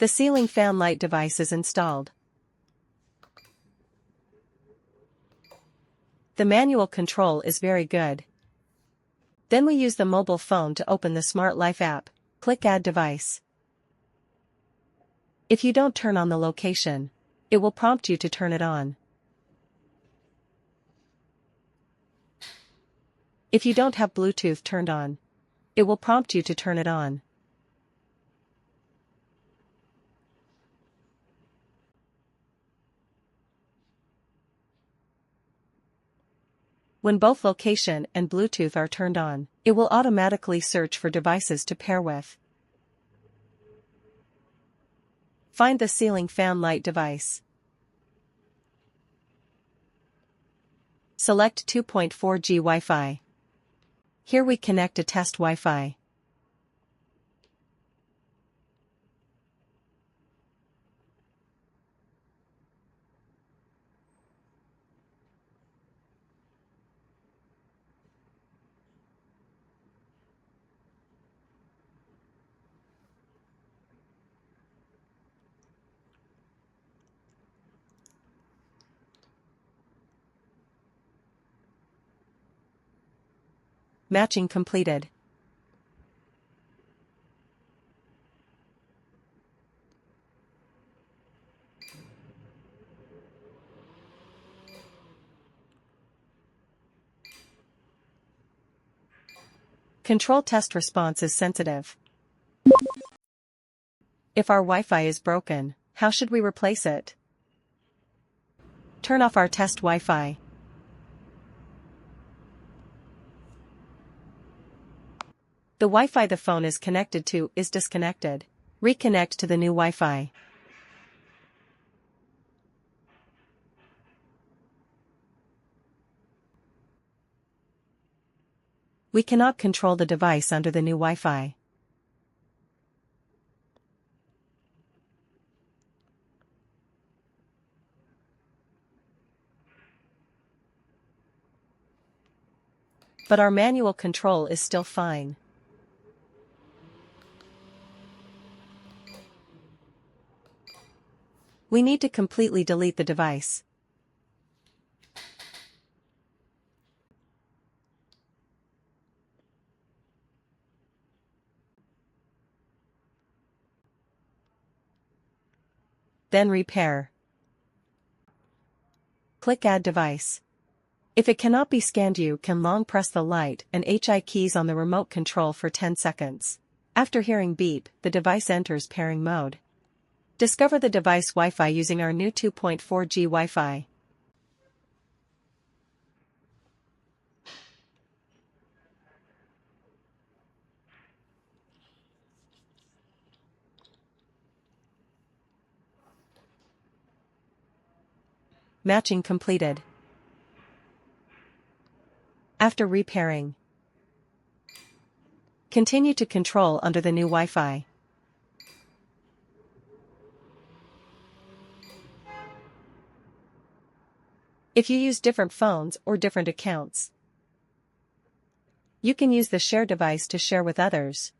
The ceiling fan light device is installed. The manual control is very good. Then we use the mobile phone to open the Smart Life app. Click Add Device. If you don't turn on the location, it will prompt you to turn it on. If you don't have Bluetooth turned on, it will prompt you to turn it on. When both location and Bluetooth are turned on, it will automatically search for devices to pair with. Find the ceiling fan light device. Select 2.4G Wi-Fi. Here we connect a test Wi-Fi. Matching completed. Control test response is sensitive. If our Wi-Fi is broken, how should we replace it? Turn off our test Wi-Fi. The Wi-Fi the phone is connected to is disconnected. Reconnect to the new Wi-Fi. We cannot control the device under the new Wi-Fi. But our manual control is still fine. We need to completely delete the device. Then repair. Click Add Device. If it cannot be scanned, you can long press the light and HI keys on the remote control for 10 seconds. After hearing beep, the device enters pairing mode. Discover the device Wi-Fi using our new 2.4G Wi-Fi. Matching completed. After repairing, continue to control under the new Wi-Fi. If you use different phones or different accounts, you can use the share device to share with others.